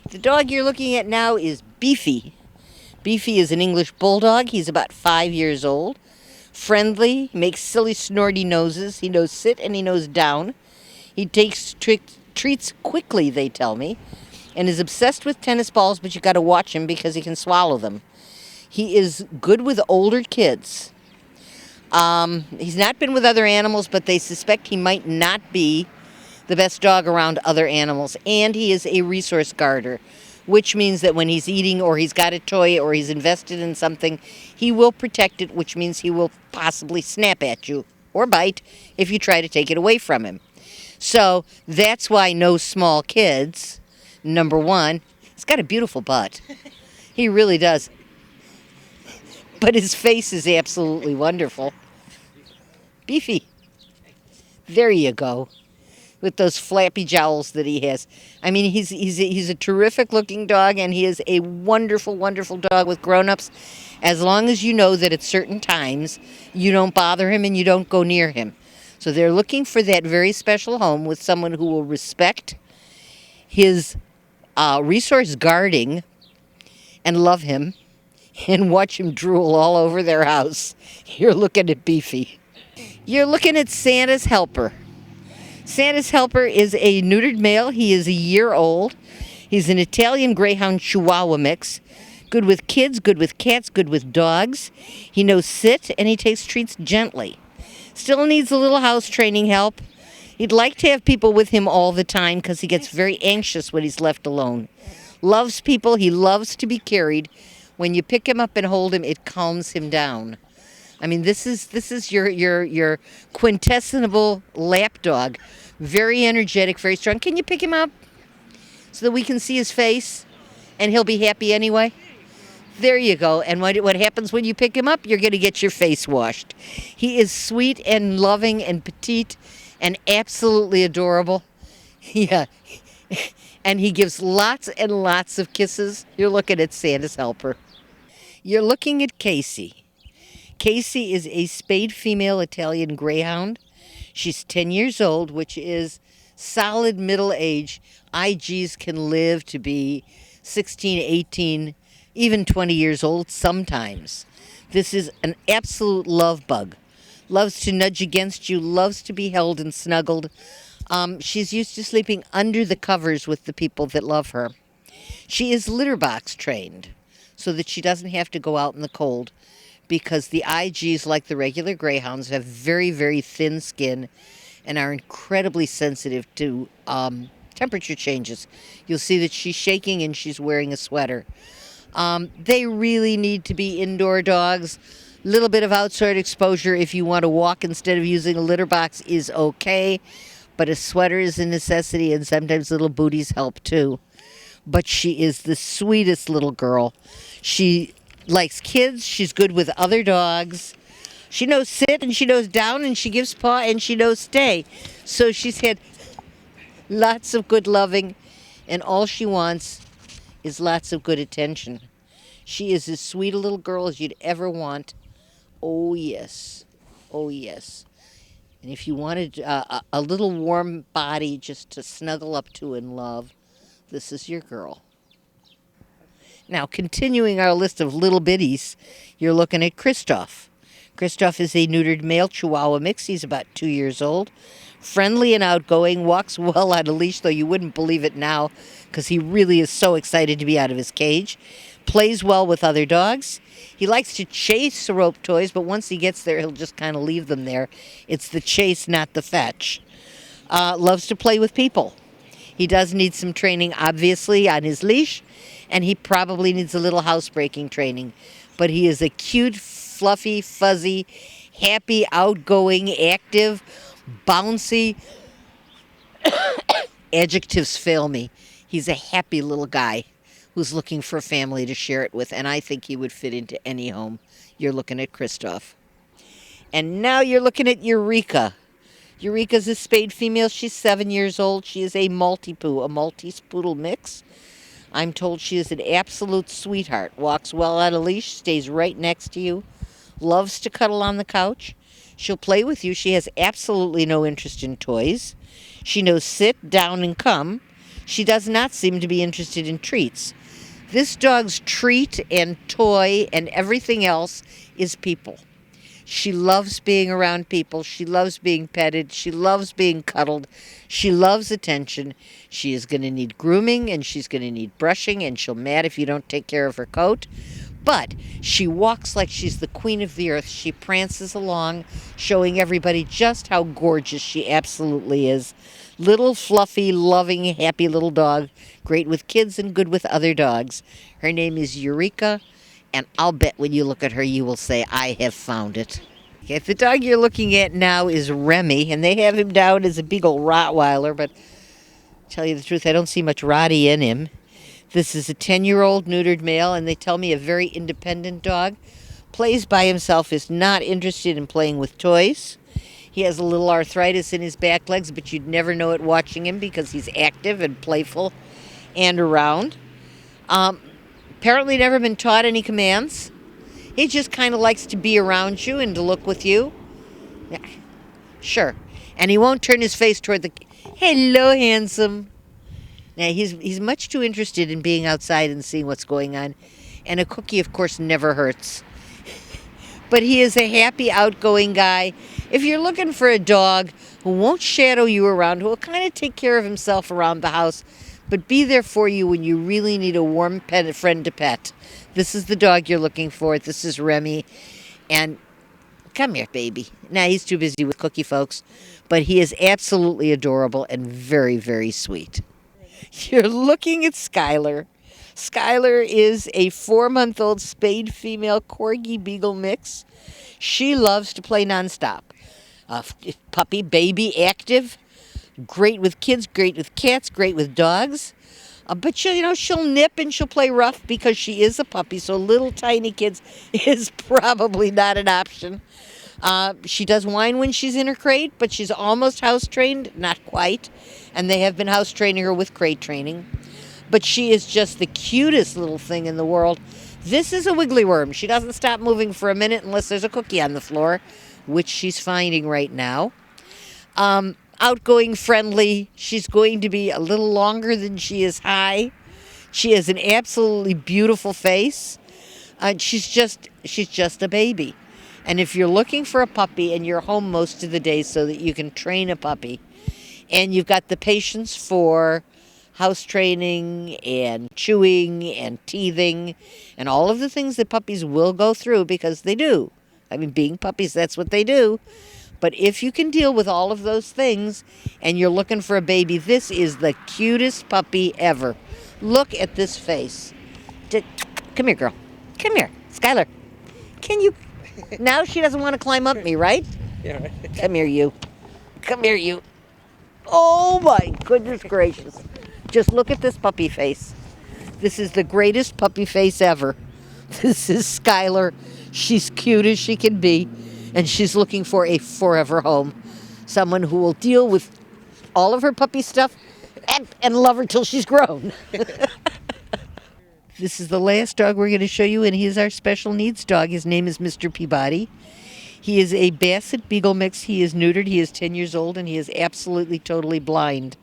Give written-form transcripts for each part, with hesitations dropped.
The dog you're looking at now is Beefy. Beefy is an English bulldog. He's about 5 years old. Friendly, makes silly snorty noses. He knows sit and he knows down. He takes treats quickly, they tell me, and is obsessed with tennis balls, but you got to watch him because he can swallow them. He is good with older kids. He's not been with other animals, but they suspect he might not be the best dog around other animals. And he is a resource guarder, which means that when he's eating or he's got a toy or he's invested in something, he will protect it, which means he will possibly snap at you or bite if you try to take it away from him. So that's why no small kids, number one. He's got a beautiful butt. He really does. But his face is absolutely wonderful. Beefy. There you go. With those flappy jowls that he has. I mean, he's a terrific looking dog, and he is a wonderful, wonderful dog with grown-ups, as long as you know that at certain times you don't bother him and you don't go near him. So they're looking for that very special home with someone who will respect his resource guarding and love him and watch him drool all over their house. You're looking at Beefy. You're looking at Santa's helper. Santa's helper is a neutered male. He is a year old. He's an Italian Greyhound Chihuahua mix. Good with kids, good with cats, good with dogs. He knows sit and he takes treats gently. Still needs a little house training help. He'd like to have people with him all the time because he gets very anxious when he's left alone. Loves people. He loves to be carried. When you pick him up and hold him, it calms him down. I mean, this is your quintessential lap dog. Very energetic, very strong. Can you pick him up so that we can see his face and he'll be happy anyway? There you go. And what happens when you pick him up? You're going to get your face washed. He is sweet and loving and petite and absolutely adorable. Yeah. And he gives lots and lots of kisses. You're looking at Santa's helper. You're looking at Casey. Casey is a spayed female Italian Greyhound. She's 10 years old, which is solid middle age. IGs can live to be 16, 18, even 20 years old sometimes. This is an absolute love bug. Loves to nudge against you, loves to be held and snuggled. She's used to sleeping under the covers with the people that love her. She is litter box trained so that she doesn't have to go out in the cold, because the IGs, like the regular greyhounds, have very, very thin skin and are incredibly sensitive to temperature changes. You'll see that she's shaking and she's wearing a sweater. They really need to be indoor dogs. A little bit of outside exposure if you want to walk instead of using a litter box is okay, but a sweater is a necessity, and sometimes little booties help too. But she is the sweetest little girl. She likes kids. She's good with other dogs. She knows sit and she knows down and she gives paw and she knows stay. So she's had lots of good loving, and all she wants is lots of good attention. She is as sweet a little girl as you'd ever want. Oh, yes. Oh, yes. And if you wanted a little warm body just to snuggle up to and love, this is your girl. Now, continuing our list of little bitties, you're looking at Kristoff. Kristoff is a neutered male Chihuahua mix. He's about 2 years old. Friendly and outgoing, walks well on a leash, though you wouldn't believe it now because he really is so excited to be out of his cage. Plays well with other dogs. He likes to chase the rope toys, but once he gets there, he'll just kind of leave them there. It's the chase, not the fetch. Loves to play with people. He does need some training, obviously, on his leash, and he probably needs a little housebreaking training. But he is a cute, fluffy, fuzzy, happy, outgoing, active, bouncy. Adjectives fail me. He's a happy little guy who's looking for a family to share it with, and I think he would fit into any home. You're looking at Kristoff. And now you're looking at Eureka. Eureka's a spayed female. She's 7 years old. She is a Maltipoo, a Maltese poodle mix. I'm told she is an absolute sweetheart. Walks well on a leash, stays right next to you. loves to cuddle on the couch. She'll play with you. She has absolutely no interest in toys. She knows sit, down, and come. She does not seem to be interested in treats. This dog's treat and toy and everything else is people. She loves being around people. She loves being petted. She loves being cuddled. She loves attention. She is going to need grooming, and she's going to need brushing, and she'll mad if you don't take care of her coat. But she walks like she's the queen of the earth. She prances along, showing everybody just how gorgeous she absolutely is. Little, fluffy, loving, happy little dog. Great with kids and good with other dogs. Her name is Eureka. And I'll bet when you look at her, you will say, I have found it. Okay, the dog you're looking at now is Remy, and they have him down as a big old Rottweiler, but to tell you the truth, I don't see much Rottie in him. This is a 10-year-old neutered male, and they tell me a very independent dog. Plays by himself, is not interested in playing with toys. He has a little arthritis in his back legs, but you'd never know it watching him because he's active and playful and around. Apparently never been taught any commands. He just kind of likes to be around you and to look with you. Yeah, sure. And he won't turn his face toward the... Hello, handsome. Now, he's much too interested in being outside and seeing what's going on. And a cookie, of course, never hurts. But he is a happy, outgoing guy. If you're looking for a dog who won't shadow you around, who will kind of take care of himself around the house, but be there for you when you really need a warm friend to pet, this is the dog you're looking for. This is Remy. And come here, baby. Now, he's too busy with cookie folks, but he is absolutely adorable and very, very sweet. You're looking at Skyler. Skyler is a 4-month-old spayed female Corgi Beagle mix. She loves to play nonstop. Puppy, baby, active. Great with kids, great with cats, great with dogs. But she'll nip and she'll play rough because she is a puppy. So little tiny kids is probably not an option. She does whine when she's in her crate, but she's almost house trained, not quite. And they have been house training her with crate training. But she is just the cutest little thing in the world. This is a wiggly worm. She doesn't stop moving for a minute unless there's a cookie on the floor, which she's finding right now. Outgoing, friendly. She's going to be a little longer than she is high. She has an absolutely beautiful face. She's just a baby. And if you're looking for a puppy and you're home most of the day so that you can train a puppy, and you've got the patience for house training and chewing and teething and all of the things that puppies will go through, because they do. I mean, being puppies, that's what they do. But if you can deal with all of those things and you're looking for a baby, this is the cutest puppy ever. Look at this face. Come here, girl. Come here. Skyler, can you... Now she doesn't want to climb up me, right? Yeah, right. Come here, you. Come here, you. Oh, my goodness gracious. Just look at this puppy face. This is the greatest puppy face ever. This is Skyler. She's cute as she can be. And she's looking for a forever home. Someone who will deal with all of her puppy stuff and love her till she's grown. This is the last dog we're going to show you, and he is our special needs dog. His name is Mr. Peabody. He is a Basset Beagle mix. He is neutered. He is 10 years old, and he is absolutely, totally blind.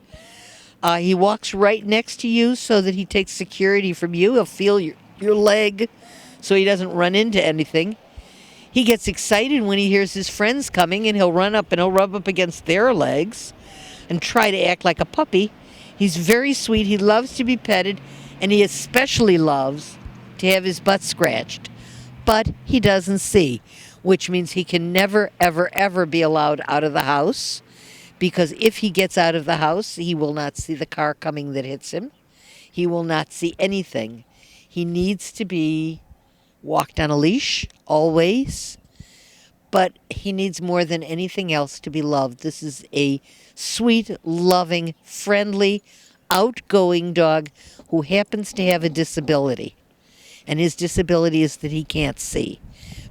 He walks right next to you so that he takes security from you. He'll feel your leg so he doesn't run into anything. He gets excited when he hears his friends coming, and he'll run up and he'll rub up against their legs and try to act like a puppy. He's very sweet. He loves to be petted, and he especially loves to have his butt scratched. But he doesn't see, which means he can never, ever, ever be allowed out of the house, because if he gets out of the house, he will not see the car coming that hits him. He will not see anything. He needs to be walked on a leash, always. But he needs more than anything else to be loved. This is a sweet, loving, friendly, outgoing dog who happens to have a disability. And his disability is that he can't see.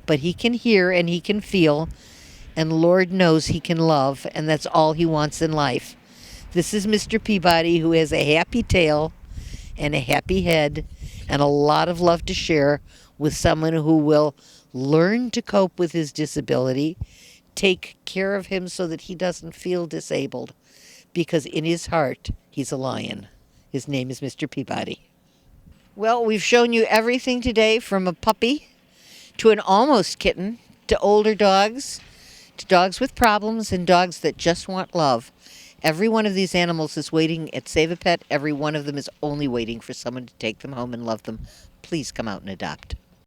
But he can hear and he can feel, and Lord knows he can love, and that's all he wants in life. This is Mr. Peabody, who has a happy tail and a happy head and a lot of love to share with someone who will learn to cope with his disability, take care of him so that he doesn't feel disabled, because in his heart, he's a lion. His name is Mr. Peabody. Well, we've shown you everything today, from a puppy to an almost kitten to older dogs to dogs with problems and dogs that just want love. Every one of these animals is waiting at Save a Pet. Every one of them is only waiting for someone to take them home and love them. Please come out and adopt.